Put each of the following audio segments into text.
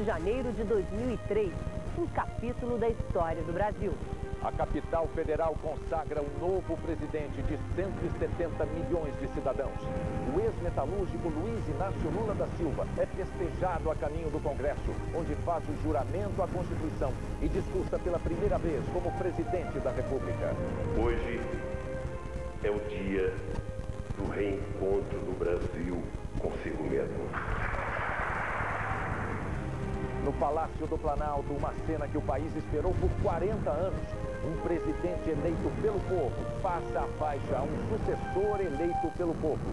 de janeiro de 2003, um capítulo da história do Brasil. A capital federal consagra um novo presidente de 170 milhões de cidadãos. O ex-metalúrgico Luiz Inácio Lula da Silva é festejado a caminho do Congresso, onde faz o juramento à Constituição e discursa pela primeira vez como presidente da República. Hoje é o dia do reencontro do Brasil consigo mesmo. No Palácio do Planalto, uma cena que o país esperou por 40 anos. Um presidente eleito pelo povo passa a faixa a um sucessor eleito pelo povo.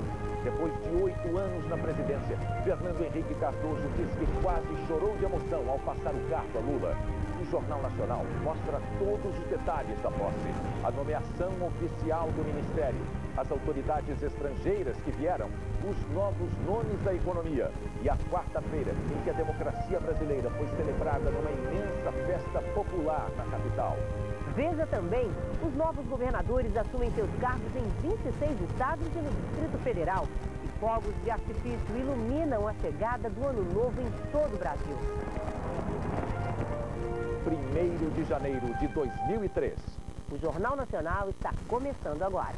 Depois de 8 anos na presidência, Fernando Henrique Cardoso diz que quase chorou de emoção ao passar o cargo a Lula. O Jornal Nacional mostra todos os detalhes da posse. A nomeação oficial do ministério, as autoridades estrangeiras que vieram, os novos nomes da economia e a quarta-feira em que a democracia brasileira foi celebrada numa imensa festa popular na capital. Veja também, os novos governadores assumem seus cargos em 26 estados e no Distrito Federal. E fogos de artifício iluminam a chegada do Ano Novo em todo o Brasil. 1º de janeiro de 2003. O Jornal Nacional está começando agora.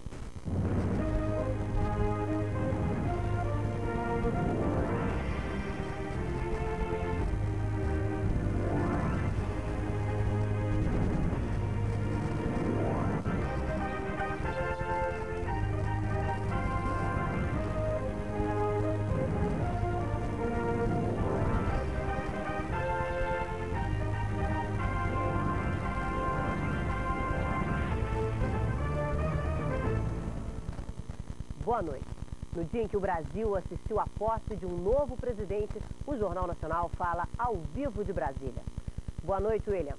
Boa noite. No dia em que o Brasil assistiu à posse de um novo presidente, o Jornal Nacional fala ao vivo de Brasília. Boa noite, William.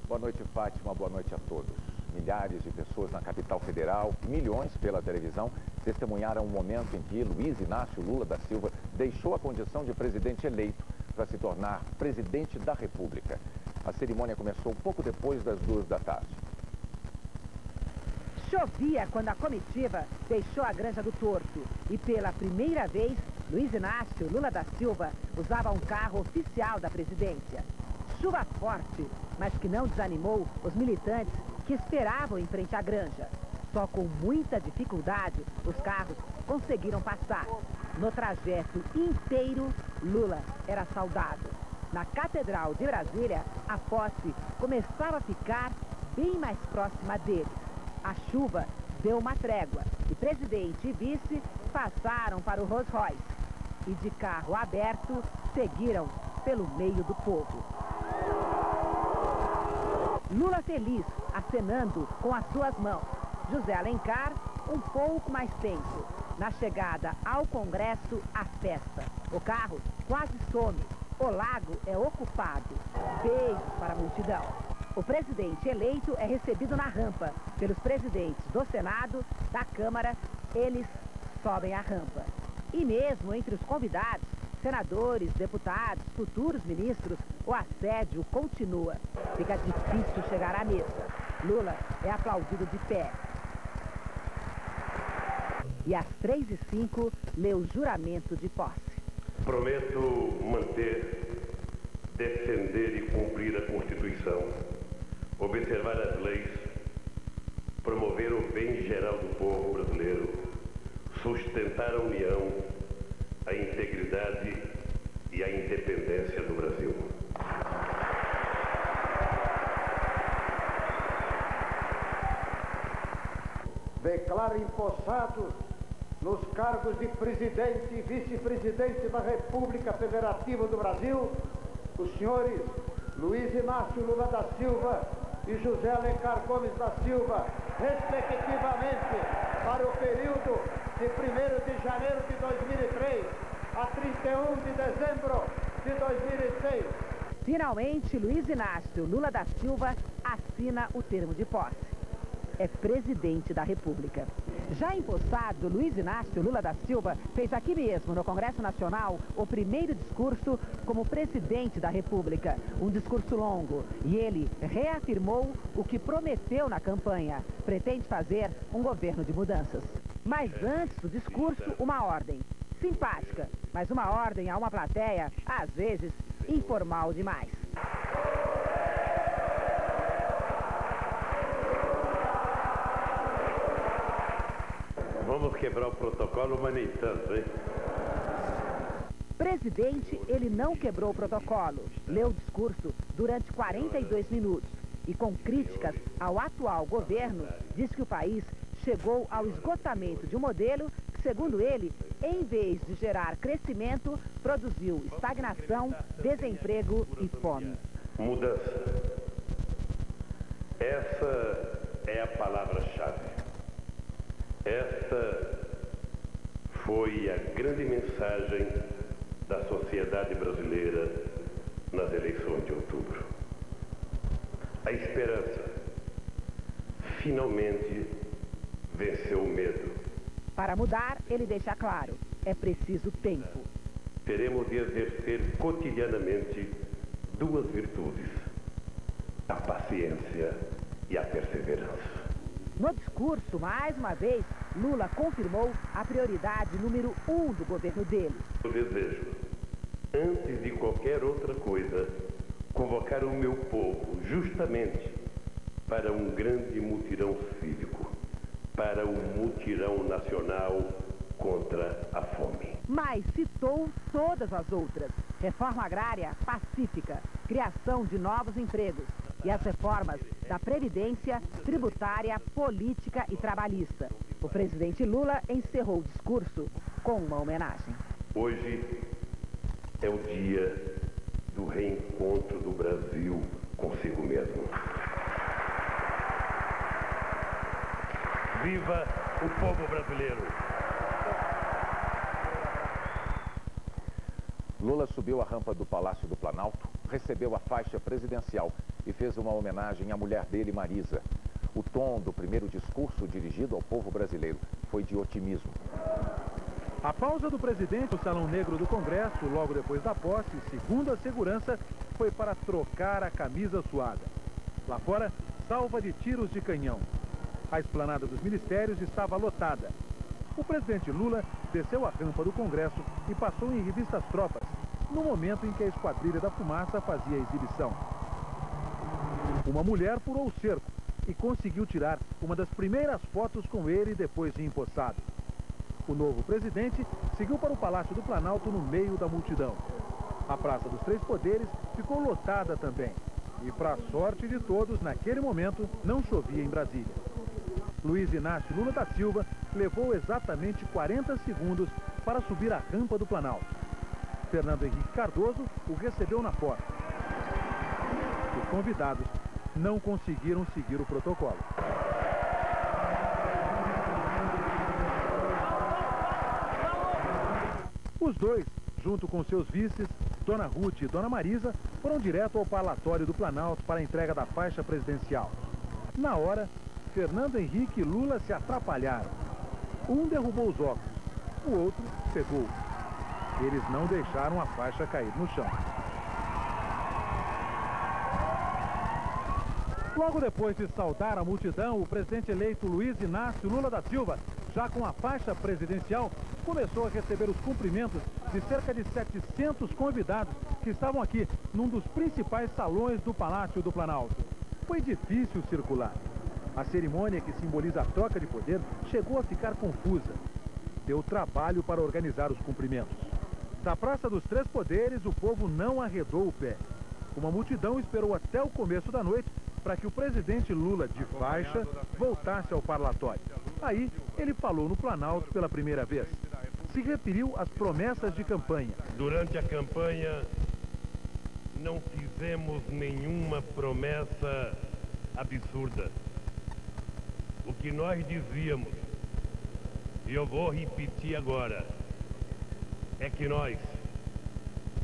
Boa noite, Fátima. Boa noite a todos. Milhares de pessoas na capital federal, milhões pela televisão, testemunharam o momento em que Luiz Inácio Lula da Silva deixou a condição de presidente eleito para se tornar presidente da República. A cerimônia começou pouco depois das 2 da tarde. Chovia quando a comitiva deixou a Granja do Torto e pela primeira vez, Luiz Inácio Lula da Silva usava um carro oficial da presidência. Chuva forte, mas que não desanimou os militantes que esperavam em frente à Granja. Só com muita dificuldade, os carros conseguiram passar. No trajeto inteiro, Lula era saudado. Na Catedral de Brasília, a posse começava a ficar bem mais próxima deles. A chuva deu uma trégua e presidente e vice passaram para o Rolls Royce e de carro aberto seguiram pelo meio do povo. Lula feliz, acenando com as suas mãos. José Alencar um pouco mais tenso. Na chegada ao Congresso, a festa. O carro quase some. O lago é ocupado. Beijos para a multidão. O presidente eleito é recebido na rampa pelos presidentes do Senado, da Câmara. Eles sobem a rampa. E mesmo entre os convidados, senadores, deputados, futuros ministros, o assédio continua. Fica difícil chegar à mesa. Lula é aplaudido de pé. E às 3h05, lê o juramento de posse. Prometo manter, defender e cumprir a Constituição, observar as leis, promover o bem geral do povo brasileiro, sustentar a união, a integridade e a independência do Brasil. Declaro empossados nos cargos de presidente e vice-presidente da República Federativa do Brasil os senhores Luiz Inácio Lula da Silva e José Alencar Gomes da Silva, respectivamente, para o período de 1º de janeiro de 2003 a 31 de dezembro de 2006. Finalmente, Luiz Inácio Lula da Silva assina o termo de posse. É presidente da República. Já empossado, Luiz Inácio Lula da Silva fez aqui mesmo, no Congresso Nacional, o primeiro discurso como presidente da República. Um discurso longo. E ele reafirmou o que prometeu na campanha. Pretende fazer um governo de mudanças. Mas antes do discurso, uma ordem. simpática, mas uma ordem a uma plateia, às vezes, informal demais. Vamos quebrar o protocolo, mas nem tanto, hein? Presidente, ele não quebrou o protocolo. Leu o discurso durante 42 minutos e, com críticas ao atual governo, diz que o país chegou ao esgotamento de um modelo que, segundo ele, em vez de gerar crescimento, produziu estagnação, desemprego e fome. Mudança. Essa é a palavra-chave. Esta foi a grande mensagem da sociedade brasileira nas eleições de outubro. A esperança finalmente venceu o medo. Para mudar, ele deixa claro, é preciso tempo. Teremos de exercer cotidianamente duas virtudes: a paciência e a perseverança. No discurso, mais uma vez, Lula confirmou a prioridade número 1 do governo dele. Eu desejo, antes de qualquer outra coisa, convocar o meu povo justamente para um grande mutirão cívico, para um mutirão nacional contra a fome. Mas citou todas as outras: reforma agrária pacífica, criação de novos empregos e as reformas da Previdência, tributária, política e trabalhista. O presidente Lula encerrou o discurso com uma homenagem. Hoje é o dia do reencontro do Brasil consigo mesmo. Viva o povo brasileiro! Lula subiu a rampa do Palácio do Planalto, recebeu a faixa presidencial e fez uma homenagem à mulher dele, Marisa. O tom do primeiro discurso dirigido ao povo brasileiro foi de otimismo. A pausa do presidente no Salão Negro do Congresso, logo depois da posse, segundo a segurança, foi para trocar a camisa suada. Lá fora, salva de tiros de canhão. A esplanada dos ministérios estava lotada. O presidente Lula desceu a rampa do Congresso e passou em revista as tropas, no momento em que a Esquadrilha da Fumaça fazia exibição. Uma mulher furou o cerco e conseguiu tirar uma das primeiras fotos com ele depois de empossado. O novo presidente seguiu para o Palácio do Planalto no meio da multidão. A Praça dos Três Poderes ficou lotada também. E, para a sorte de todos, naquele momento, não chovia em Brasília. Luiz Inácio Lula da Silva levou exatamente 40 segundos para subir a rampa do Planalto. Fernando Henrique Cardoso o recebeu na porta. Os convidados não conseguiram seguir o protocolo. Os dois, junto com seus vices, Dona Ruth e Dona Marisa, foram direto ao parlatório do Planalto para a entrega da faixa presidencial. Na hora, Fernando Henrique e Lula se atrapalharam. Um derrubou os óculos, o outro pegou. Eles não deixaram a faixa cair no chão. Logo depois de saudar a multidão, o presidente eleito Luiz Inácio Lula da Silva, já com a faixa presidencial, começou a receber os cumprimentos de cerca de 700 convidados que estavam aqui, num dos principais salões do Palácio do Planalto. Foi difícil circular. A cerimônia, que simboliza a troca de poder, chegou a ficar confusa. Deu trabalho para organizar os cumprimentos. Da Praça dos Três Poderes, o povo não arredou o pé. Uma multidão esperou até o começo da noite para que o presidente Lula, de faixa, voltasse ao parlatório. Aí, ele falou no Planalto pela primeira vez. Se referiu às promessas de campanha. Durante a campanha, não fizemos nenhuma promessa absurda. O que nós dizíamos, e eu vou repetir agora, é que nós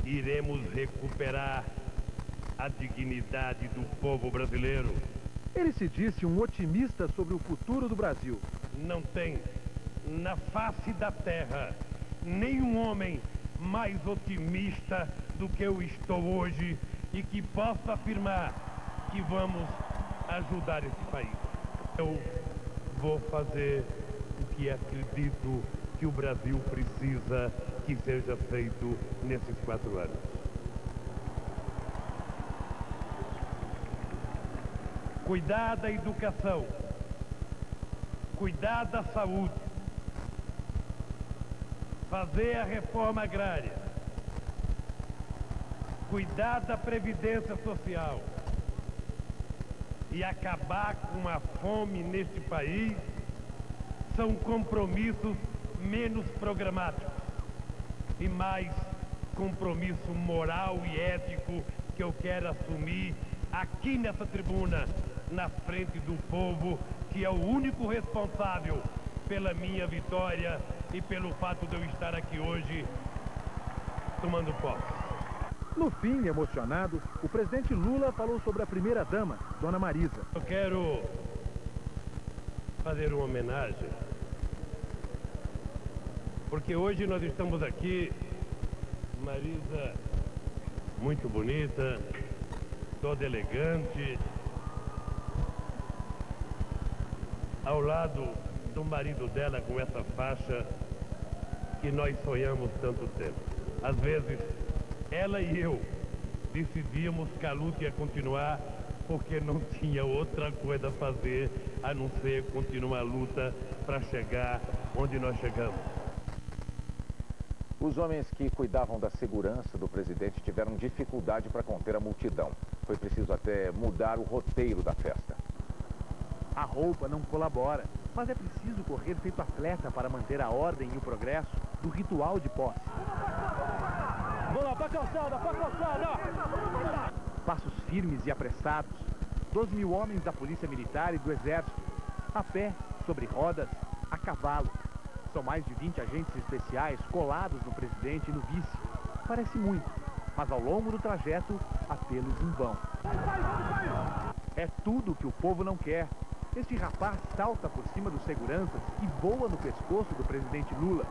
iremos recuperar a dignidade do povo brasileiro. Ele se disse um otimista sobre o futuro do Brasil. Não tem na face da terra nenhum homem mais otimista do que eu estou hoje e que possa afirmar que vamos ajudar esse país. Eu vou fazer o que acredito que o Brasil precisa que seja feito nesses 4 anos. Cuidar da educação, cuidar da saúde, fazer a reforma agrária, cuidar da previdência social e acabar com a fome neste país são compromissos menos programáticos e mais compromisso moral e ético que eu quero assumir aqui nessa tribuna, na frente do povo, que é o único responsável pela minha vitória e pelo fato de eu estar aqui hoje tomando posse. No fim, emocionado, o presidente Lula falou sobre a primeira-dama, Dona Marisa. Eu quero fazer uma homenagem, porque hoje nós estamos aqui, Marisa muito bonita, toda elegante, ao lado do marido dela com essa faixa que nós sonhamos tanto tempo. Às vezes, ela e eu decidíamos que a luta ia continuar porque não tinha outra coisa a fazer a não ser continuar a luta para chegar onde nós chegamos. Os homens que cuidavam da segurança do presidente tiveram dificuldade para conter a multidão. Foi preciso até mudar o roteiro da festa. A roupa não colabora, mas é preciso correr feito atleta para manter a ordem e o progresso do ritual de posse. Vamos lá, pra calçada, pra calçada! Passos firmes e apressados, 12.000 homens da Polícia Militar e do Exército, a pé, sobre rodas, a cavalo. São mais de 20 agentes especiais colados no presidente e no vice. Parece muito, mas ao longo do trajeto, apelos em vão. É tudo que o povo não quer. Este rapaz salta por cima dos seguranças e voa no pescoço do presidente Lula.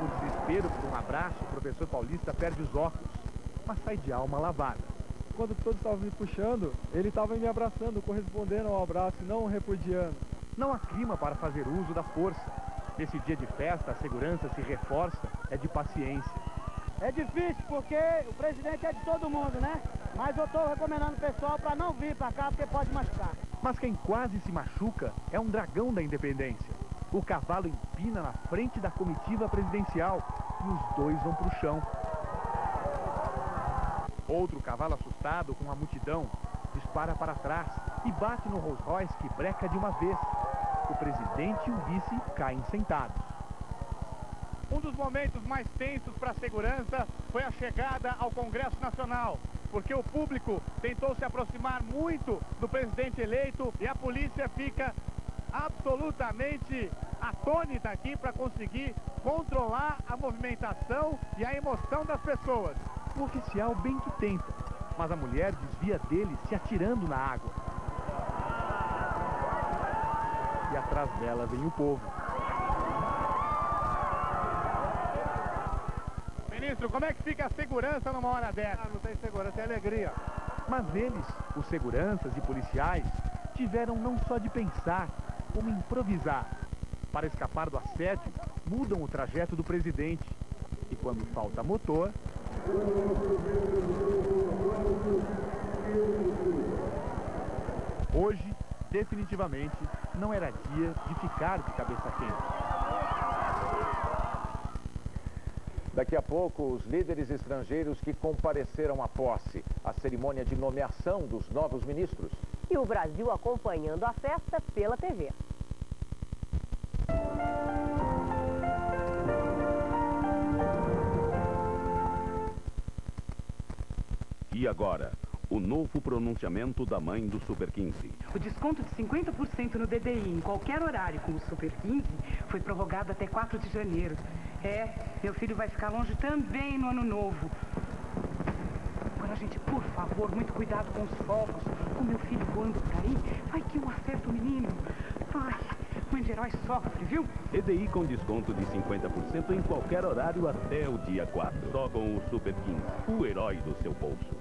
No desespero por um abraço, o professor paulista perde os óculos, mas sai de alma lavada. Quando todos estavam me puxando, ele estava me abraçando, correspondendo ao abraço, não repudiando. Não há clima para fazer uso da força. Nesse dia de festa, a segurança se reforça, é de paciência. É difícil porque o presidente é de todo mundo, né? Mas eu estou recomendando o pessoal para não vir para cá porque pode machucar. Mas quem quase se machuca é um dragão da independência. O cavalo empina na frente da comitiva presidencial e os dois vão para o chão. Outro cavalo assustado com a multidão dispara para trás e bate no Rolls Royce que breca de uma vez. O presidente e o vice caem sentados. Um dos momentos mais tensos para a segurança foi a chegada ao Congresso Nacional, porque o público tentou se aproximar muito do presidente eleito e a polícia fica absolutamente atônita aqui para conseguir controlar a movimentação e a emoção das pessoas. O oficial bem que tenta, mas a mulher desvia dele se atirando na água. E atrás dela vem o povo. Ministro, como é que fica a segurança numa hora dessa? Não tem segurança, é alegria. Mas eles, os seguranças e policiais, tiveram não só de pensar, como improvisar. Para escapar do assédio, mudam o trajeto do presidente. E quando falta motor... Hoje, definitivamente, não era dia de ficar de cabeça quente. Daqui a pouco, os líderes estrangeiros que compareceram à posse, a cerimônia de nomeação dos novos ministros. E o Brasil acompanhando a festa pela TV. E agora, o novo pronunciamento da mãe do Super 15. O desconto de 50% no DDI em qualquer horário com o Super 15 foi prorrogado até 4 de janeiro. Meu filho vai ficar longe também no ano novo. Agora, gente, por favor, muito cuidado com os fogos. O meu filho voando por aí, vai que eu acerto o menino. Ai, mãe de herói sofre, viu? DDI com desconto de 50% em qualquer horário até o dia 4. Só com o Super 15, o herói do seu bolso.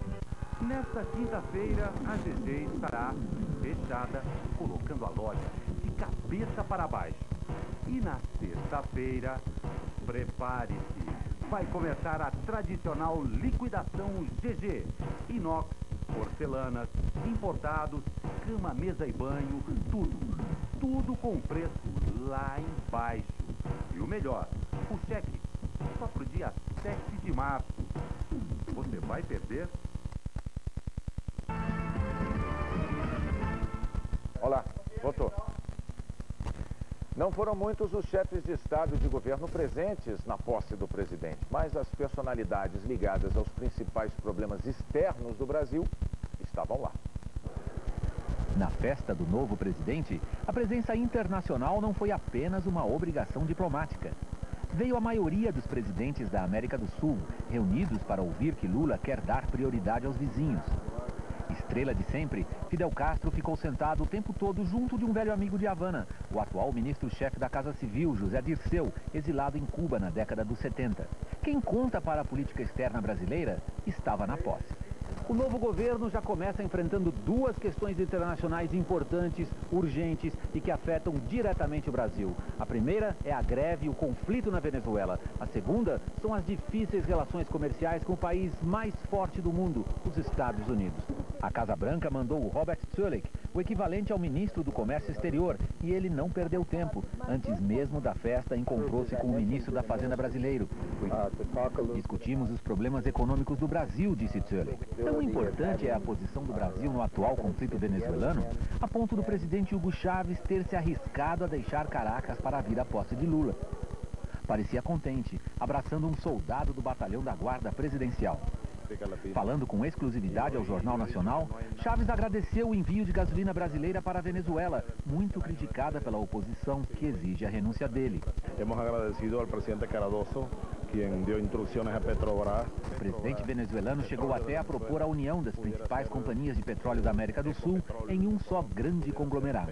Nesta quinta-feira, a GG estará fechada, colocando a loja de cabeça para baixo. E na sexta-feira, prepare-se. Vai começar a tradicional liquidação GG. Inox, porcelanas, importados, cama, mesa e banho, tudo com preço lá embaixo. E o melhor, o cheque só pro dia 7 de março. Você vai perder? Olá, voltou. Não foram muitos os chefes de Estado e de governo presentes na posse do presidente, mas as personalidades ligadas aos principais problemas externos do Brasil estavam lá. Na festa do novo presidente, a presença internacional não foi apenas uma obrigação diplomática. Veio a maioria dos presidentes da América do Sul, reunidos para ouvir que Lula quer dar prioridade aos vizinhos. Estrela de sempre, Fidel Castro ficou sentado o tempo todo junto de um velho amigo de Havana, o atual ministro-chefe da Casa Civil, José Dirceu, exilado em Cuba na década dos 70. Quem conta para a política externa brasileira estava na posse. O novo governo já começa enfrentando duas questões internacionais importantes, urgentes e que afetam diretamente o Brasil. A primeira é a greve e o conflito na Venezuela. A segunda são as difíceis relações comerciais com o país mais forte do mundo, os Estados Unidos. A Casa Branca mandou o Robert Zuellig, o equivalente ao ministro do Comércio Exterior, e ele não perdeu tempo. Antes mesmo da festa, encontrou-se com o ministro da Fazenda brasileiro. Discutimos os problemas econômicos do Brasil, disse Zuellig. Tão importante é a posição do Brasil no atual conflito venezuelano, a ponto do presidente Hugo Chávez ter se arriscado a deixar Caracas para vir à posse de Lula. Parecia contente, abraçando um soldado do batalhão da Guarda Presidencial. Falando com exclusividade ao Jornal Nacional, Chávez agradeceu o envio de gasolina brasileira para a Venezuela, muito criticada pela oposição, que exige a renúncia dele. Hemos agradecido ao presidente Cardoso, quem deu instruções a Petrobras. O presidente venezuelano chegou até a propor a união das principais companhias de petróleo da América do Sul em um só grande conglomerado.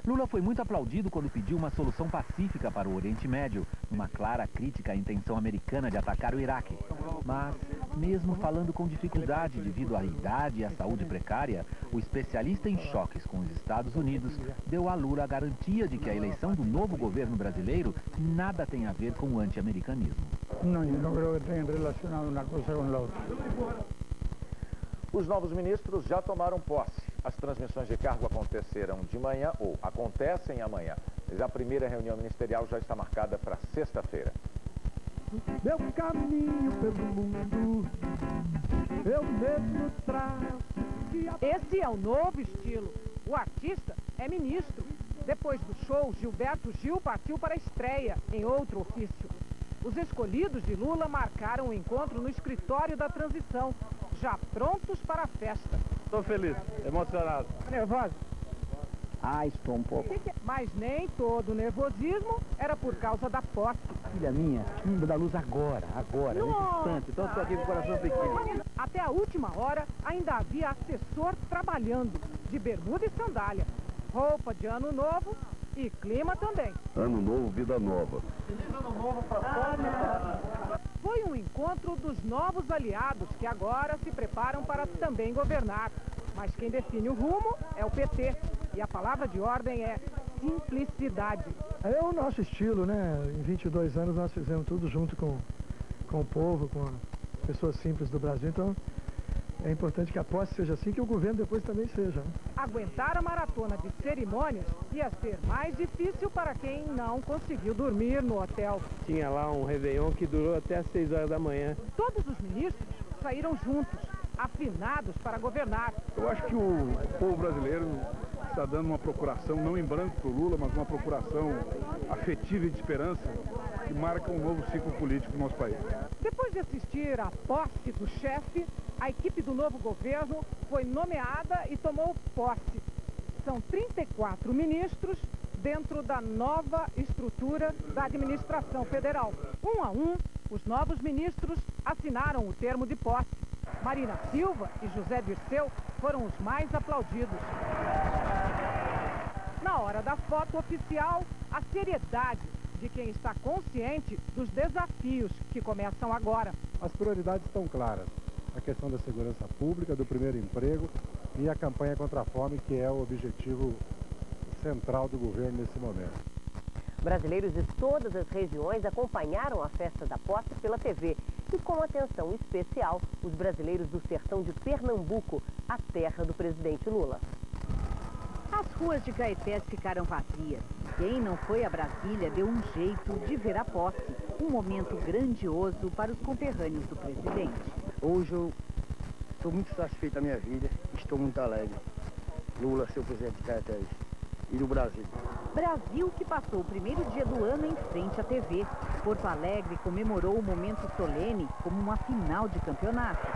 Lula foi muito aplaudido quando pediu uma solução pacífica para o Oriente Médio, uma clara crítica à intenção americana de atacar o Iraque. Mas, mesmo falando com dificuldade devido à idade e à saúde precária, o especialista em choques com os Estados Unidos deu a Lula a garantia de que a eleição do novo governo brasileiro nada tem a ver com o anti-americanismo. Não, eu não creo que tenha relacionado uma coisa com a outra. Os novos ministros já tomaram posse. As transmissões de cargo aconteceram de manhã ou acontecem amanhã. Mas a primeira reunião ministerial já está marcada para sexta-feira. Meu caminho pelo mundo, eu mesmo traço. Esse é o novo estilo. O artista é ministro. Depois do show, Gilberto Gil partiu para a estreia em outro ofício. Os escolhidos de Lula marcaram o encontro no escritório da transição, já prontos para a festa. Estou feliz, emocionado. Nervoso? Ah, estou um pouco. Mas nem todo o nervosismo era por causa da posse. Filha minha, mundo da luz agora, nesse instante. Então estou aqui com o coração pequeno. Até a última hora, ainda havia assessor trabalhando, de bermuda e sandália. Roupa de ano novo e clima também. Ano novo, vida nova. Foi um encontro dos novos aliados que agora se preparam para também governar. Mas quem define o rumo é o PT. E a palavra de ordem é simplicidade. É o nosso estilo, né? Em 22 anos nós fizemos tudo junto com o povo, com as pessoas simples do Brasil. Então é importante que a posse seja assim, que o governo depois também seja. Aguentar a maratona de cerimônias ia ser mais difícil para quem não conseguiu dormir no hotel. Tinha lá um réveillon que durou até às 6 horas da manhã. Todos os ministros saíram juntos, afinados para governar. Eu acho que o povo brasileiro está dando uma procuração, não em branco para o Lula, mas uma procuração afetiva e de esperança que marca um novo ciclo político no nosso país. Depois de assistir à posse do chefe, a equipe do novo governo foi nomeada e tomou posse. São 34 ministros dentro da nova estrutura da administração federal. Um a um, os novos ministros assinaram o termo de posse. Marina Silva e José Dirceu foram os mais aplaudidos. Na hora da foto oficial, a seriedade de quem está consciente dos desafios que começam agora. As prioridades estão claras. A questão da segurança pública, do primeiro emprego e a campanha contra a fome, que é o objetivo central do governo nesse momento. Brasileiros de todas as regiões acompanharam a festa da posse pela TV. E com atenção especial, os brasileiros do sertão de Pernambuco, a terra do presidente Lula. As ruas de Caetés ficaram vazias. Quem não foi a Brasília deu um jeito de ver a posse. Um momento grandioso para os conterrâneos do presidente. Hoje eu estou muito satisfeito da minha vida, estou muito alegre. Lula, seu presidente de Caetés e do Brasil. Brasil que passou o primeiro dia do ano em frente à TV. Porto Alegre comemorou o momento solene como uma final de campeonato.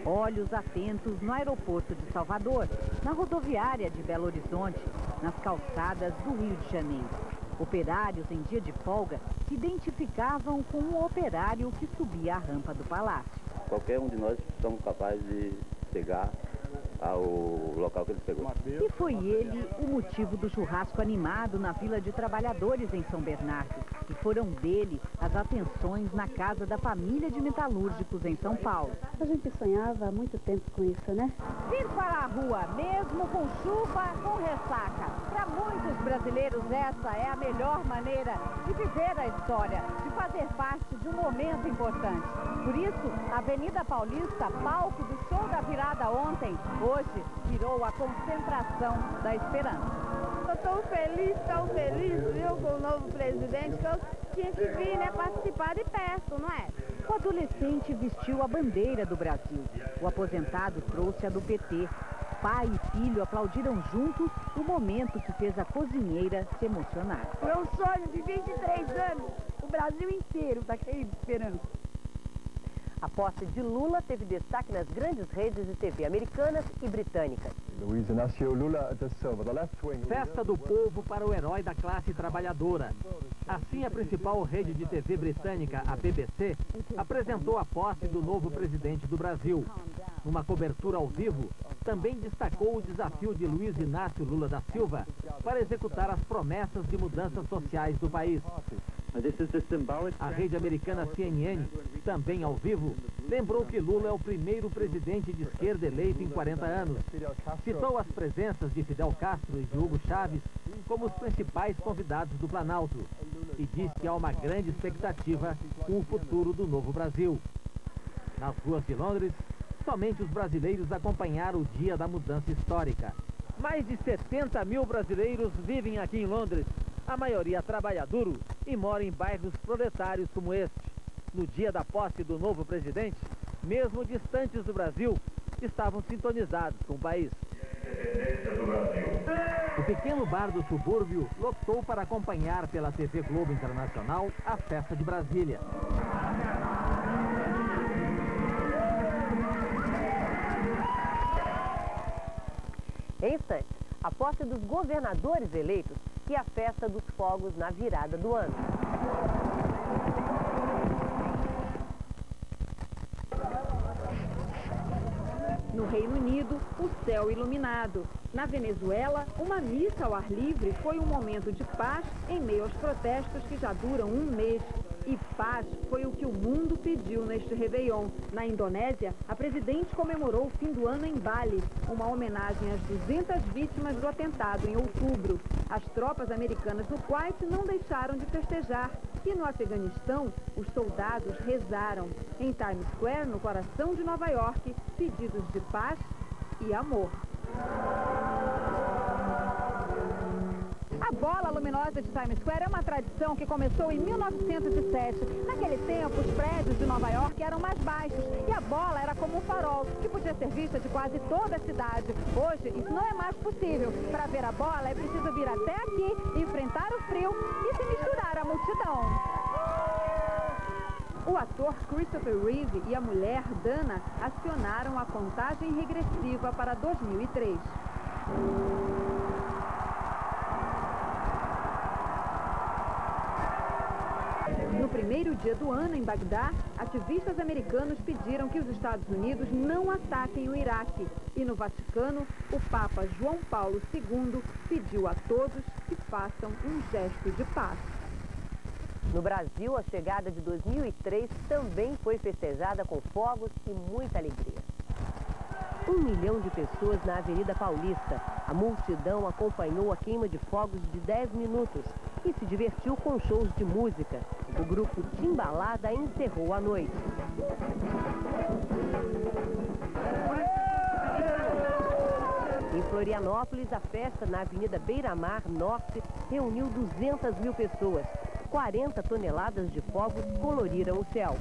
Olhos atentos no aeroporto de Salvador, na rodoviária de Belo Horizonte, nas calçadas do Rio de Janeiro. Operários em dia de folga se identificavam com um operário que subia a rampa do palácio. Qualquer um de nós somos capazes de chegar ao local que ele chegou. E foi ele o motivo do churrasco animado na Vila de Trabalhadores em São Bernardo. E foram dele as atenções na casa da família de metalúrgicos em São Paulo. A gente sonhava há muito tempo com isso, né? Vir para a rua, mesmo com chuva, com ressaca. Para muitos brasileiros, essa é a melhor maneira de viver a história, de fazer parte de um momento importante. Por isso, a Avenida Paulista, palco do show da virada ontem, hoje virou a concentração da esperança. Eu estou tão feliz, viu, com o novo presidente, que eu tinha que vir, né, participar de perto, não é? O adolescente vestiu a bandeira do Brasil. O aposentado trouxe a do PT. Pai e filho aplaudiram juntos o momento que fez a cozinheira se emocionar. Foi um sonho de 23 anos. O Brasil inteiro está esperando. A posse de Lula teve destaque nas grandes redes de TV americanas e britânicas. Festa do povo para o herói da classe trabalhadora. Assim, a principal rede de TV britânica, a BBC, apresentou a posse do novo presidente do Brasil. Numa cobertura ao vivo, também destacou o desafio de Luiz Inácio Lula da Silva para executar as promessas de mudanças sociais do país. A rede americana CNN, também ao vivo, lembrou que Lula é o primeiro presidente de esquerda eleito em 40 anos. Citou as presenças de Fidel Castro e de Hugo Chávez como os principais convidados do Planalto e disse que há uma grande expectativa com o futuro do novo Brasil. Nas ruas de Londres, somente os brasileiros acompanharam o dia da mudança histórica. Mais de 70 mil brasileiros vivem aqui em Londres. A maioria trabalha duro e mora em bairros proletários como este. No dia da posse do novo presidente, mesmo distantes do Brasil, estavam sintonizados com o país. O pequeno bar do subúrbio lotou para acompanhar pela TV Globo Internacional a festa de Brasília. Em instantes, a posse dos governadores eleitos e a festa dos fogos na virada do ano. No Reino Unido, o céu iluminado. Na Venezuela, uma missa ao ar livre foi um momento de paz em meio aos protestos que já duram um mês. E paz foi o que o mundo pediu neste Réveillon. Na Indonésia, a presidente comemorou o fim do ano em Bali, uma homenagem às 200 vítimas do atentado em outubro. As tropas americanas no Kuwait não deixaram de festejar. E no Afeganistão, os soldados rezaram. Em Times Square, no coração de Nova York, pedidos de paz e amor. A bola luminosa de Times Square é uma tradição que começou em 1907. Naquele tempo, os prédios de Nova York eram mais baixos e a bola era como um farol, que podia ser vista de quase toda a cidade. Hoje, isso não é mais possível. Para ver a bola, é preciso vir até aqui, enfrentar o frio e se misturar à multidão. O ator Christopher Reeve e a mulher Dana acionaram a contagem regressiva para 2003. No primeiro dia do ano, em Bagdá, ativistas americanos pediram que os Estados Unidos não ataquem o Iraque. E no Vaticano, o Papa João Paulo II pediu a todos que façam um gesto de paz. No Brasil, a chegada de 2003 também foi festejada com fogos e muita alegria. 1 milhão de pessoas na Avenida Paulista. A multidão acompanhou a queima de fogos de 10 minutos e se divertiu com shows de música. O grupo Timbalada encerrou a noite. Em Florianópolis, a festa na Avenida Beira-Mar Norte reuniu 200 mil pessoas. 40 toneladas de fogos coloriram o céu.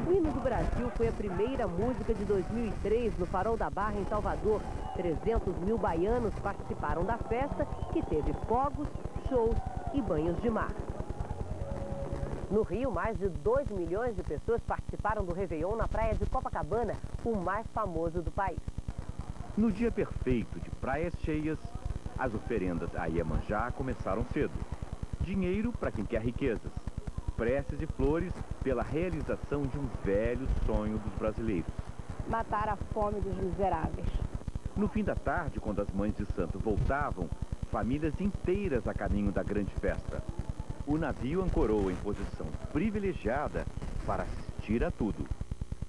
O hino do Brasil foi a primeira música de 2003 no Farol da Barra, em Salvador. 300 mil baianos participaram da festa, que teve fogos, shows e banhos de mar. No Rio, mais de 2 milhões de pessoas participaram do Réveillon na praia de Copacabana, o mais famoso do país. No dia perfeito de praias cheias, as oferendas a Iemanjá começaram cedo. Dinheiro para quem quer riquezas. Preces e flores pela realização de um velho sonho dos brasileiros. Matar a fome dos miseráveis. No fim da tarde, quando as mães de santo voltavam, famílias inteiras a caminho da grande festa. O navio ancorou em posição privilegiada para assistir a tudo.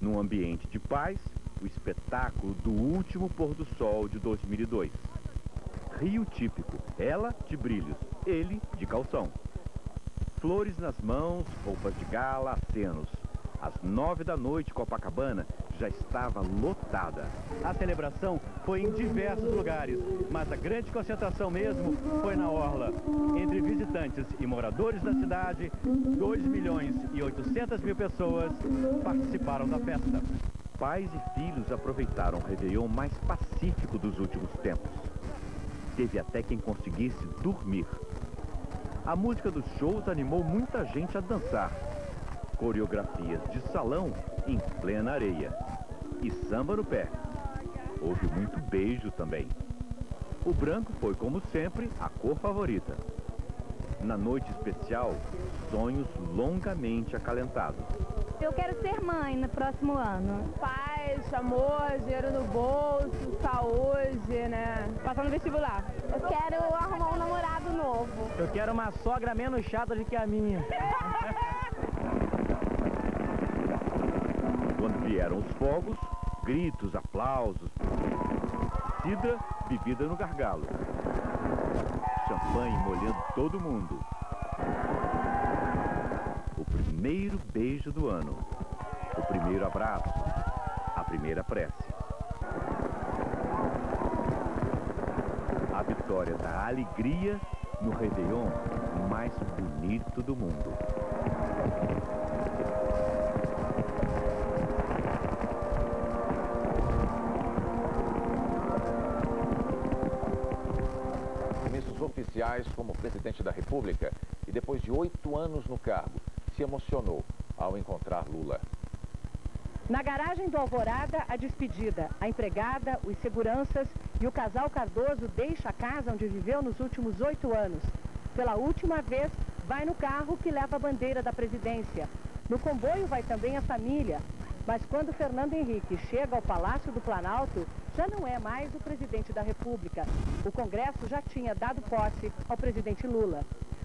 Num ambiente de paz, o espetáculo do último pôr do sol de 2002. Rio típico, ela de brilhos, ele de calção. Flores nas mãos, roupas de gala, acenos. Às 9 da noite, Copacabana já estava lotada. A celebração foi em diversos lugares, mas a grande concentração mesmo foi na orla. Entre visitantes e moradores da cidade, 2 milhões e 800 mil pessoas participaram da festa. Pais e filhos aproveitaram o Réveillon mais pacífico dos últimos tempos. Teve até quem conseguisse dormir. A música dos shows animou muita gente a dançar. Coreografias de salão em plena areia. E samba no pé. Houve muito beijo também. O branco foi, como sempre, a cor favorita. Na noite especial, sonhos longamente acalentados. Eu quero ser mãe no próximo ano. Paz, amor, dinheiro no bolso, saúde, né? Passar no vestibular. Eu quero arrumar um namorado novo. Eu quero uma sogra menos chata do que a minha. Quando vieram os fogos, gritos, aplausos, cidra bebida no gargalo, champanhe molhando todo mundo. O primeiro beijo do ano, o primeiro abraço, a primeira prece. A vitória da alegria no Réveillon mais bonito do mundo. Oficiais como presidente da República e depois de 8 anos no cargo, se emocionou ao encontrar Lula. Na garagem do Alvorada, a despedida. A empregada, os seguranças e o casal Cardoso deixa a casa onde viveu nos últimos 8 anos. Pela última vez, vai no carro que leva a bandeira da presidência. No comboio vai também a família. Mas quando Fernando Henrique chega ao Palácio do Planalto, já não é mais o presidente da República. O Congresso já tinha dado posse ao presidente Lula.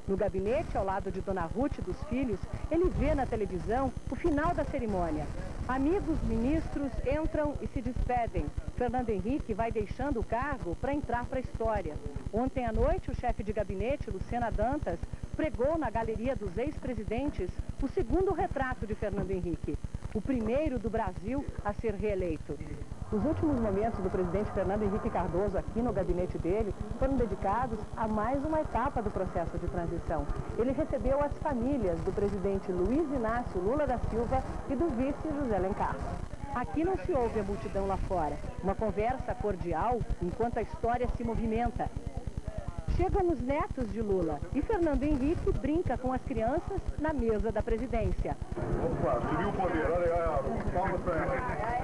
No gabinete, ao lado de Dona Ruth e dos filhos, ele vê na televisão o final da cerimônia. Amigos ministros entram e se despedem. Fernando Henrique vai deixando o cargo para entrar para a história. Ontem à noite, o chefe de gabinete, Lucena Dantas, pregou na Galeria dos Ex-Presidentes o segundo retrato de Fernando Henrique, o primeiro do Brasil a ser reeleito. Os últimos momentos do presidente Fernando Henrique Cardoso aqui no gabinete dele foram dedicados a mais uma etapa do processo de transição. Ele recebeu as famílias do presidente Luiz Inácio Lula da Silva e do vice José Alencar. Aqui não se ouve a multidão lá fora. Uma conversa cordial enquanto a história se movimenta. Chegam os netos de Lula e Fernando Henrique brinca com as crianças na mesa da presidência. Opa, subiu o poder, olha aí, palmas pra ela.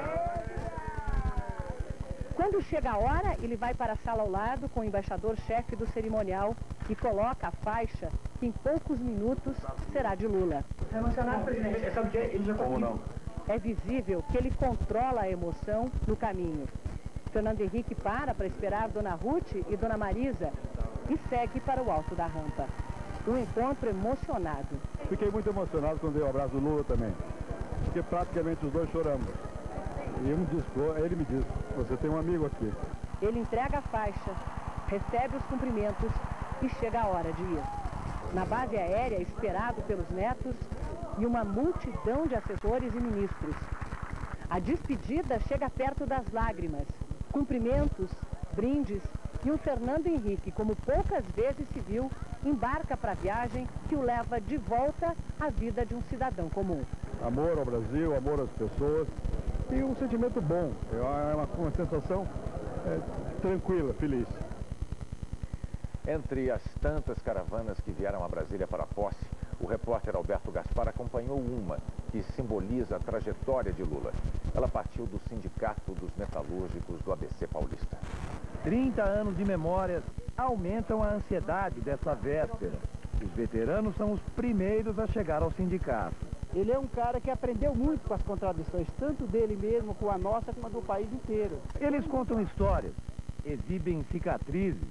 Quando chega a hora, ele vai para a sala ao lado com o embaixador-chefe do cerimonial e coloca a faixa que em poucos minutos será de Lula. É emocionado, presidente. Sabe o que? Ele já Como não? É visível que ele controla a emoção no caminho. Fernando Henrique para esperar Dona Ruth e Dona Marisa e segue para o alto da rampa. um encontro emocionado. Fiquei muito emocionado quando dei o abraço do Lula também, porque praticamente os dois choramos. E ele me disse, você tem um amigo aqui. Ele entrega a faixa, recebe os cumprimentos e chega a hora de ir. Na base aérea, esperado pelos netos e uma multidão de assessores e ministros. A despedida chega perto das lágrimas. Cumprimentos, brindes e o Fernando Henrique, como poucas vezes se viu, embarca para a viagem que o leva de volta à vida de um cidadão comum. Amor ao Brasil, amor às pessoas e um sentimento bom. É uma sensação tranquila, feliz. Entre as tantas caravanas que vieram a Brasília para a posse, o repórter Alberto Gaspar acompanhou uma que simboliza a trajetória de Lula. Ela partiu do Sindicato dos Metalúrgicos do ABC Paulista. 30 anos de memórias aumentam a ansiedade dessa véspera. Os veteranos são os primeiros a chegar ao sindicato. Ele é um cara que aprendeu muito com as contradições, tanto dele mesmo, com a nossa, como a do país inteiro. Eles contam histórias, exibem cicatrizes,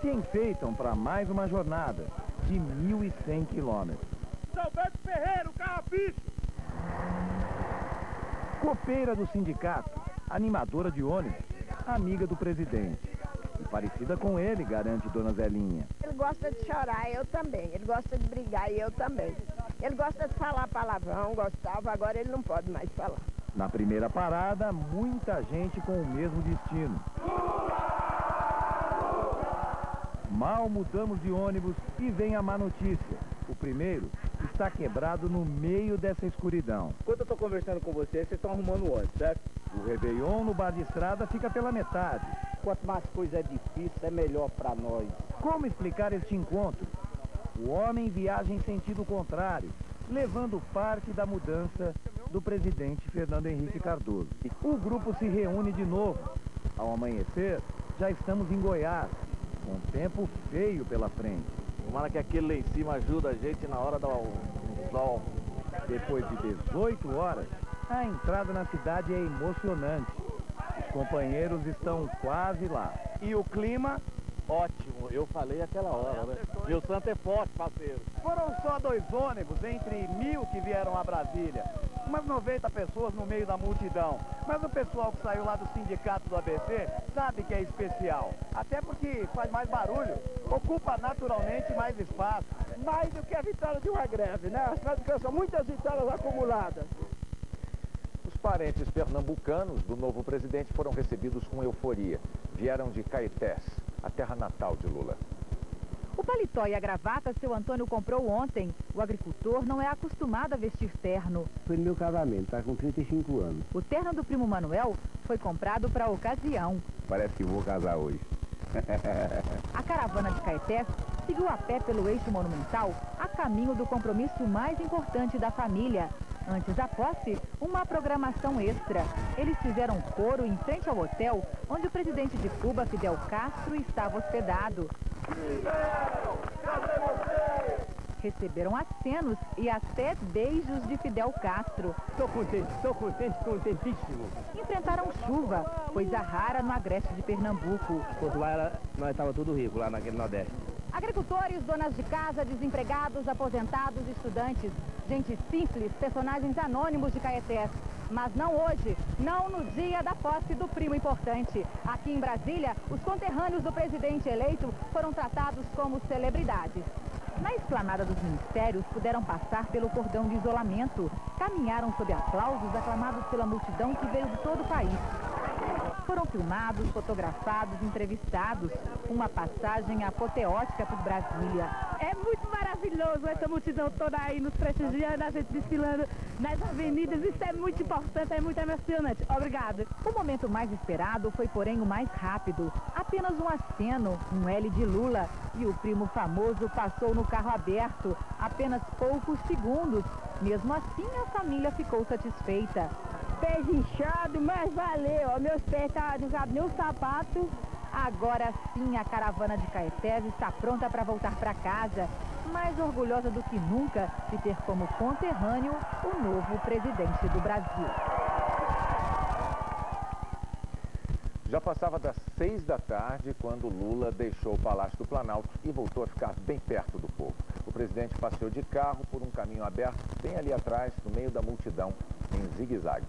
se enfeitam para mais uma jornada de 1.100 quilômetros. São Bento Ferreira, o carrapicho! Copeira do sindicato, animadora de ônibus, amiga do presidente. E parecida com ele, garante Dona Zelinha. Ele gosta de chorar, eu também. Ele gosta de brigar, e eu também. Ele gosta de falar palavrão, gostava, agora ele não pode mais falar. Na primeira parada, muita gente com o mesmo destino. Mal mudamos de ônibus e vem a má notícia. O primeiro está quebrado no meio dessa escuridão. Enquanto eu estou conversando com vocês estão arrumando o ônibus, certo? O Réveillon no bar de estrada fica pela metade. Quanto mais coisa é difícil, é melhor para nós. Como explicar este encontro? O homem viaja em sentido contrário, levando parte da mudança do presidente Fernando Henrique Cardoso. O grupo se reúne de novo. Ao amanhecer, já estamos em Goiás, com um tempo feio pela frente. Tomara que aquele lá em cima ajuda a gente na hora do sol. Depois de 18 horas, a entrada na cidade é emocionante. Os companheiros estão quase lá. E o clima, ótimo. Eu falei aquela hora, né? Meu santo é forte, parceiro. Foram só 2 ônibus entre 1.000 que vieram a Brasília. Umas 90 pessoas no meio da multidão. Mas o pessoal que saiu lá do sindicato do ABC sabe que é especial. Até porque faz mais barulho, ocupa naturalmente mais espaço. Mais do que a vitória de uma greve, né? Afinal de contas, são muitas vitórias acumuladas. Os parentes pernambucanos do novo presidente foram recebidos com euforia. Vieram de Caetés, a terra natal de Lula. O paletó e a gravata seu Antônio comprou ontem. O agricultor não é acostumado a vestir terno. Foi no meu casamento, tá com 35 anos. O terno do primo Manuel foi comprado para a ocasião. Parece que vou casar hoje. A caravana de Caetés seguiu a pé pelo eixo monumental a caminho do compromisso mais importante da família. Antes da posse, uma programação extra. Eles fizeram coro em frente ao hotel onde o presidente de Cuba, Fidel Castro, estava hospedado. Receberam acenos e até beijos de Fidel Castro. Estou contentíssimo. Enfrentaram chuva, coisa rara no agreste de Pernambuco. Enquanto lá nós estávamos tudo rico, lá naquele Nordeste. Agricultores, donas de casa, desempregados, aposentados, estudantes, gente simples, personagens anônimos de Caetés. Mas não hoje, não no dia da posse do primo importante. Aqui em Brasília, os conterrâneos do presidente eleito foram tratados como celebridades. Na esplanada dos ministérios, puderam passar pelo cordão de isolamento. Caminharam sob aplausos aclamados pela multidão que veio de todo o país. Foram filmados, fotografados, entrevistados. Uma passagem apoteótica por Brasília. É muito maravilhoso essa multidão toda aí nos prestigiando, a gente desfilando nas avenidas. Isso é muito importante, é muito emocionante. Obrigada. O momento mais esperado foi, porém, o mais rápido. Apenas um aceno, um L de Lula. E o primo famoso passou no carro aberto. Apenas poucos segundos. Mesmo assim, a família ficou satisfeita. Pés inchado, mas valeu. Ó, meus pés não cabem nem um sapato. Agora sim, a caravana de Caetés está pronta para voltar para casa, mais orgulhosa do que nunca de ter como conterrâneo o novo presidente do Brasil. Já passava das 6 da tarde quando Lula deixou o Palácio do Planalto e voltou a ficar bem perto do povo. O presidente passeou de carro por um caminho aberto bem ali atrás, no meio da multidão, em zigue-zague.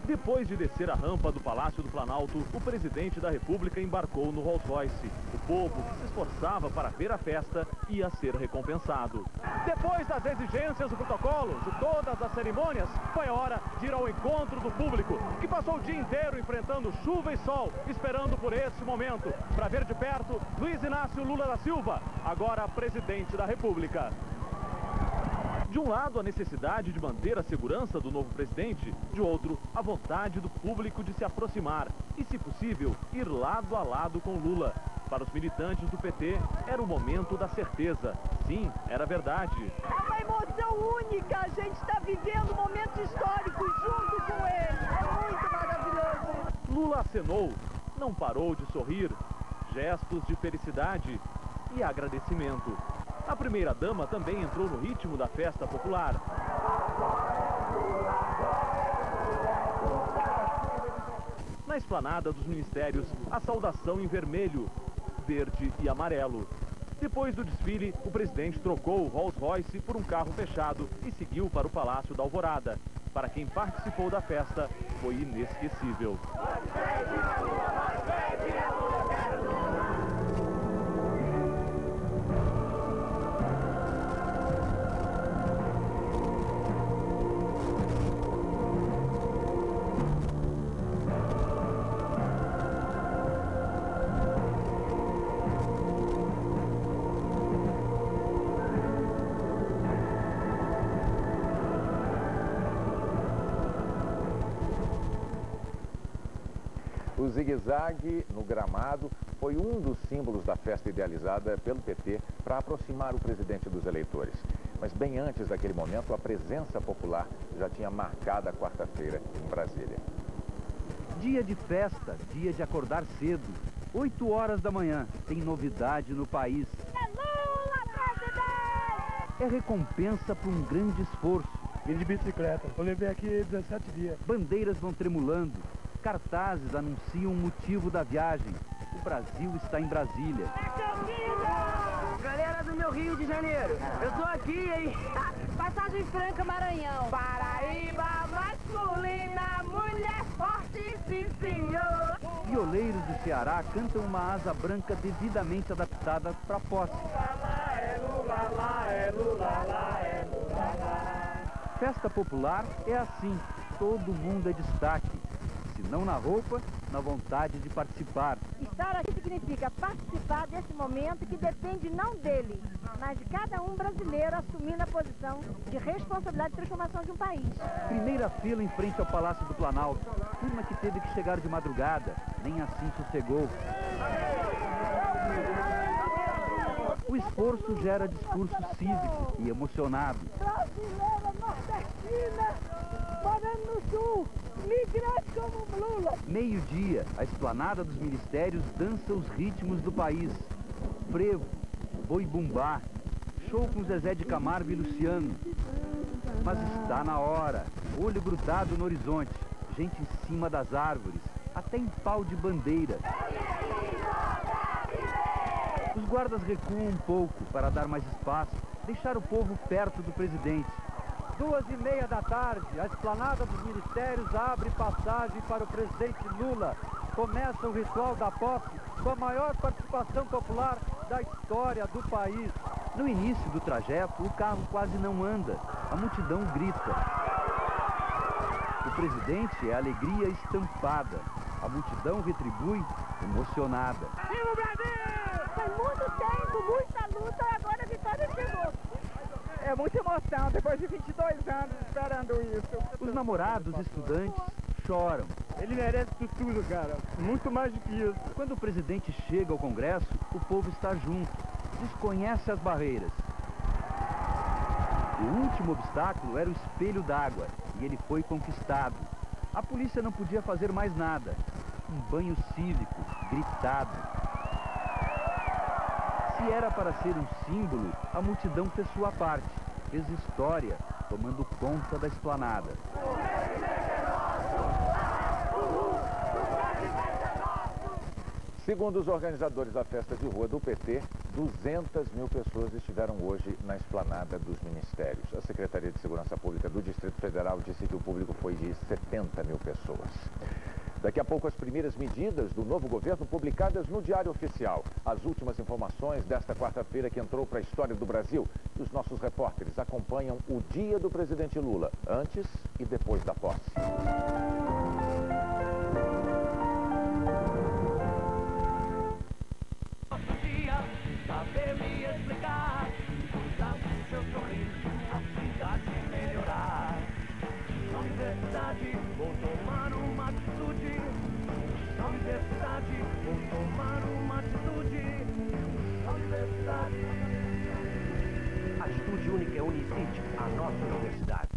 Depois de descer a rampa do Palácio do Planalto, o presidente da República embarcou no Rolls-Royce. O povo que se esforçava para ver a festa ia ser recompensado. Depois das exigências do protocolo, de todas as cerimônias, foi a hora de ir ao encontro do público, que passou o dia inteiro enfrentando chuva e sol, esperando por esse momento, para ver de perto Luiz Inácio Lula da Silva, agora presidente da República. De um lado, a necessidade de manter a segurança do novo presidente, de outro, a vontade do público de se aproximar e, se possível, ir lado a lado com Lula. Para os militantes do PT, era o momento da certeza. Sim, era verdade. É uma emoção única, a gente está vivendo momentos históricos junto com ele. É muito maravilhoso. Lula acenou, não parou de sorrir, gestos de felicidade e agradecimento. A primeira-dama também entrou no ritmo da festa popular. Na esplanada dos ministérios, a saudação em vermelho, verde e amarelo. Depois do desfile, o presidente trocou o Rolls-Royce por um carro fechado e seguiu para o Palácio da Alvorada. Para quem participou da festa, foi inesquecível. O zigue-zague no gramado foi um dos símbolos da festa idealizada pelo PT para aproximar o presidente dos eleitores. Mas bem antes daquele momento, a presença popular já tinha marcado a quarta-feira em Brasília. Dia de festa, dia de acordar cedo. 8 horas da manhã, tem novidade no país. É Lula, presidente! É recompensa por um grande esforço. Vim de bicicleta, eu levei aqui 17 dias. Bandeiras vão tremulando. Cartazes anunciam o motivo da viagem. O Brasil está em Brasília. Galera do meu Rio de Janeiro, eu tô aqui, hein? Passagem Franca, Maranhão. Paraíba masculina, mulher forte, sim senhor. Violeiros do Ceará cantam uma asa branca devidamente adaptada para a posse. É Lula, lá, é Lula, lá, é Lula, lá. Festa popular é assim, todo mundo é destaque. Não na roupa, na vontade de participar. Estar aqui significa participar desse momento que depende não dele, mas de cada um brasileiro assumindo a posição de responsabilidade de transformação de um país. Primeira fila em frente ao Palácio do Planalto. Turma que teve que chegar de madrugada, nem assim sossegou. O esforço gera discurso cívico e emocionado. Brasileira nordestina, morando no sul. Migrante como Lula. Meio-dia, a esplanada dos ministérios dança os ritmos do país. Frevo, boi bumbá, show com Zezé de Camargo e Luciano. Mas está na hora, olho grudado no horizonte, gente em cima das árvores, até em pau de bandeira. Os guardas recuam um pouco para dar mais espaço, deixar o povo perto do presidente. 2h30 da tarde, a esplanada dos ministérios abre passagem para o presidente Lula. Começa o ritual da posse com a maior participação popular da história do país. No início do trajeto, o carro quase não anda. A multidão grita. O presidente é alegria estampada. A multidão retribui emocionada. Viva o Brasil! Foi muito tempo, muita luta, e agora a vitória chegou. É muita emoção, depois de 22 anos esperando isso. Os namorados estudantes choram. Ele merece tudo, cara. Muito mais do que isso. Quando o presidente chega ao Congresso, o povo está junto. Desconhece as barreiras. O último obstáculo era o espelho d'água, e ele foi conquistado. A polícia não podia fazer mais nada. Um banho cívico, gritado. Se era para ser um símbolo, a multidão fez sua parte. Fez história, tomando conta da esplanada. Segundo os organizadores da festa de rua do PT, 200 mil pessoas estiveram hoje na esplanada dos ministérios. A Secretaria de Segurança Pública do Distrito Federal disse que o público foi de 70 mil pessoas. Daqui a pouco, as primeiras medidas do novo governo publicadas no Diário Oficial. As últimas informações desta quarta-feira que entrou para a história do Brasil. E os nossos repórteres acompanham o dia do presidente Lula, antes e depois da posse. Saber me explicar, usar o seu sorriso, a cidade melhorar. Na universidade, vou tomar uma atitude. Na universidade, vou tomar uma atitude. Na universidade. Atitude única é Unicid, a nossa universidade.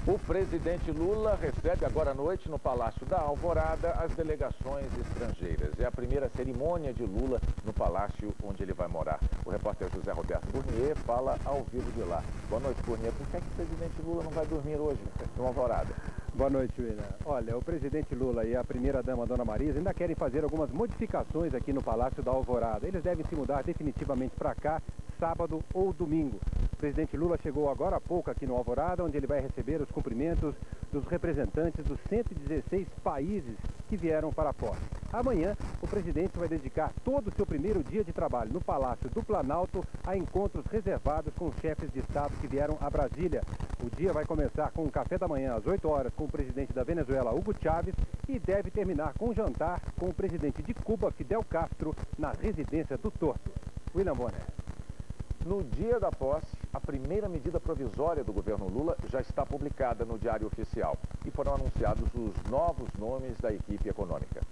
O presidente Lula recebe agora à noite no Palácio da Alvorada as delegações estrangeiras. É a primeira cerimônia de Lula no palácio onde ele vai morar. O repórter José Roberto Burnier fala ao vivo de lá. Boa noite, Burnier. Por que é que o presidente Lula não vai dormir hoje no Alvorada? Boa noite, William. Olha, o presidente Lula e a primeira-dama, Dona Marisa, ainda querem fazer algumas modificações aqui no Palácio da Alvorada. Eles devem se mudar definitivamente para cá, sábado ou domingo. O presidente Lula chegou agora há pouco aqui no Alvorada, onde ele vai receber os cumprimentos dos representantes dos 116 países que vieram para a posse. Amanhã, o presidente vai dedicar todo o seu primeiro dia de trabalho no Palácio do Planalto a encontros reservados com os chefes de Estado que vieram a Brasília. O dia vai começar com um café da manhã às 8 horas com o presidente da Venezuela, Hugo Chávez, e deve terminar com um jantar com o presidente de Cuba, Fidel Castro, na residência do Torto. William Bonner. No dia da posse, a primeira medida provisória do governo Lula já está publicada no Diário Oficial e foram anunciados os novos nomes da equipe econômica.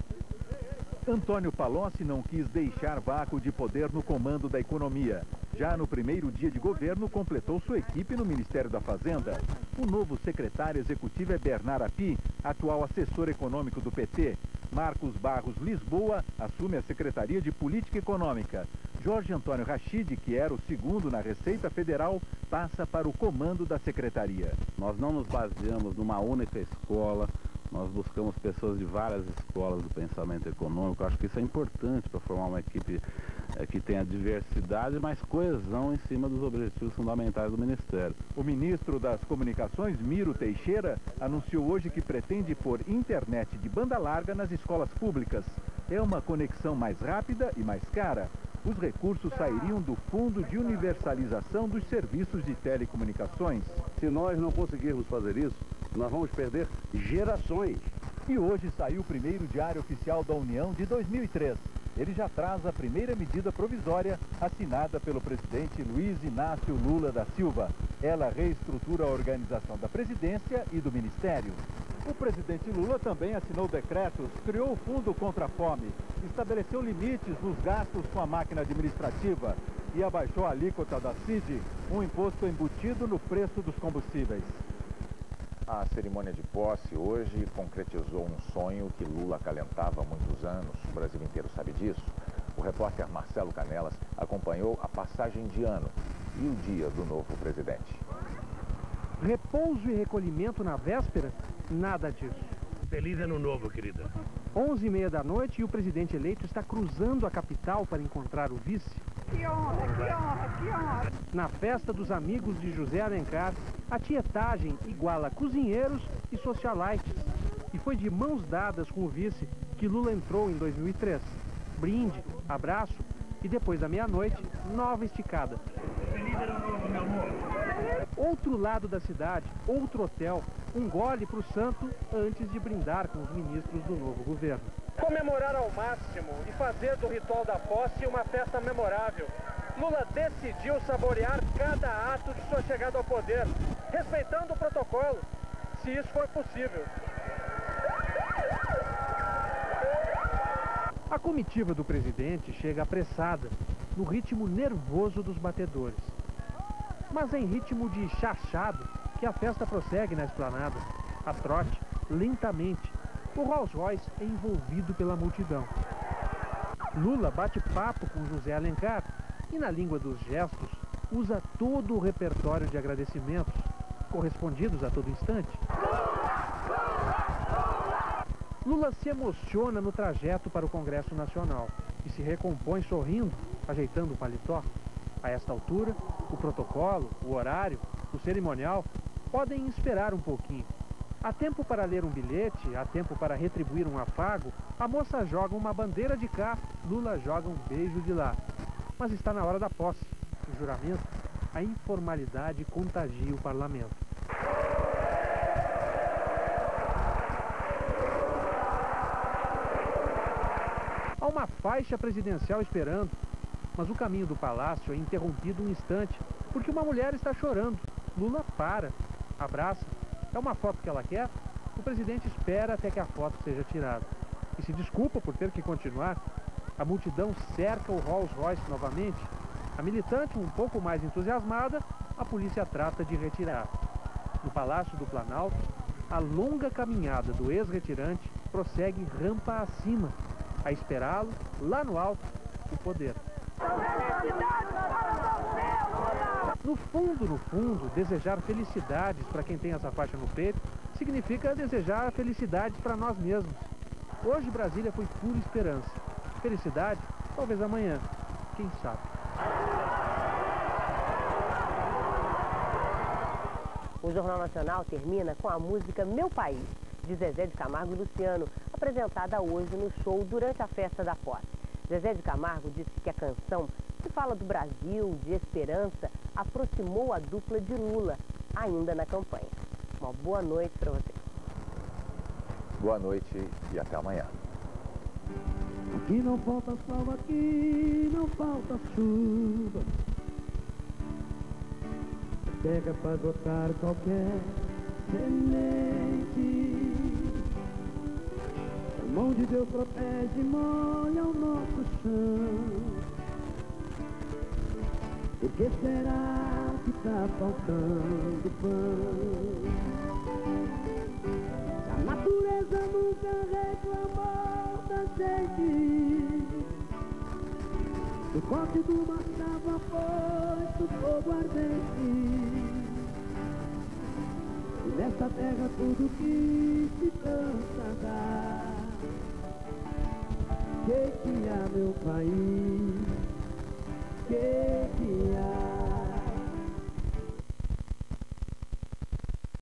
Antônio Palocci não quis deixar vácuo de poder no comando da economia. Já no primeiro dia de governo, completou sua equipe no Ministério da Fazenda. O novo secretário executivo é Bernard Api, atual assessor econômico do PT. Marcos Barros Lisboa assume a Secretaria de Política Econômica. Jorge Antônio Rachid, que era o segundo na Receita Federal, passa para o comando da Secretaria. Nós não nos baseamos numa única escola, nós buscamos pessoas de várias escolas do pensamento econômico. Eu acho que isso é importante para formar uma equipe que tenha diversidade, mas coesão em cima dos objetivos fundamentais do Ministério. O ministro das Comunicações, Miro Teixeira, anunciou hoje que pretende pôr internet de banda larga nas escolas públicas. É uma conexão mais rápida e mais cara. Os recursos sairiam do Fundo de Universalização dos Serviços de Telecomunicações. Se nós não conseguirmos fazer isso, nós vamos perder gerações. E hoje saiu o primeiro Diário Oficial da União de 2003. Ele já traz a primeira medida provisória assinada pelo presidente Luiz Inácio Lula da Silva. Ela reestrutura a organização da presidência e do ministério. O presidente Lula também assinou decretos, criou o Fundo contra a Fome, estabeleceu limites nos gastos com a máquina administrativa e abaixou a alíquota da CID, um imposto embutido no preço dos combustíveis. A cerimônia de posse hoje concretizou um sonho que Lula acalentava há muitos anos. O Brasil inteiro sabe disso. O repórter Marcelo Canelas acompanhou a passagem de ano e o dia do novo presidente. Repouso e recolhimento na véspera? Nada disso. Feliz ano novo, querida. 11h30 da noite e o presidente eleito está cruzando a capital para encontrar o vice. Que honra, que honra, que honra. Na festa dos amigos de José Alencar, a tietagem iguala cozinheiros e socialites. E foi de mãos dadas com o vice que Lula entrou em 2003. Brinde, abraço e depois da meia-noite, nova esticada. Feliz ano novo, meu amor. Outro lado da cidade, outro hotel, um gole para o santo antes de brindar com os ministros do novo governo. Comemorar ao máximo e fazer do ritual da posse uma festa memorável. Lula decidiu saborear cada ato de sua chegada ao poder, respeitando o protocolo, se isso for possível. A comitiva do presidente chega apressada, no ritmo nervoso dos batedores. Mas em ritmo de chachado, que a festa prossegue na esplanada, a trote, lentamente. O Rolls Royce é envolvido pela multidão. Lula bate papo com José Alencar e, na língua dos gestos, usa todo o repertório de agradecimentos, correspondidos a todo instante. Lula se emociona no trajeto para o Congresso Nacional. e se recompõe sorrindo, ajeitando o paletó. A esta altura, o protocolo, o horário, o cerimonial podem esperar um pouquinho. Há tempo para ler um bilhete, há tempo para retribuir um afago. A moça joga uma bandeira de cá, Lula joga um beijo de lá. Mas está na hora da posse, o juramento. A informalidade contagia o parlamento. Há uma faixa presidencial esperando, mas o caminho do palácio é interrompido um instante, porque uma mulher está chorando. Lula para, abraça. É uma foto que ela quer? O presidente espera até que a foto seja tirada. E se desculpa por ter que continuar. A multidão cerca o Rolls Royce novamente. A militante, um pouco mais entusiasmada, a polícia trata de retirar. No Palácio do Planalto, a longa caminhada do ex-retirante prossegue rampa acima, a esperá-lo, lá no alto, o poder. No fundo, desejar felicidades para quem tem essa faixa no peito significa desejar felicidades para nós mesmos. Hoje Brasília foi pura esperança. Felicidade, talvez amanhã, quem sabe. O Jornal Nacional termina com a música Meu País, de Zezé de Camargo e Luciano, apresentada hoje no show durante a festa da posse. Zezé de Camargo disse que a canção, que fala do Brasil, de esperança, aproximou a dupla de Lula, ainda na campanha. Uma boa noite para você. Boa noite e até amanhã. Aqui não falta sol, aqui não falta chuva. Pega para botar qualquer semente. A mão de Deus protege e molha o nosso chão. Por que será que tá faltando pão? A natureza nunca reclamou da gente. O corte do mar estava posto fogo ardente. E nessa terra tudo que se cansa dá. Que há, meu país? Que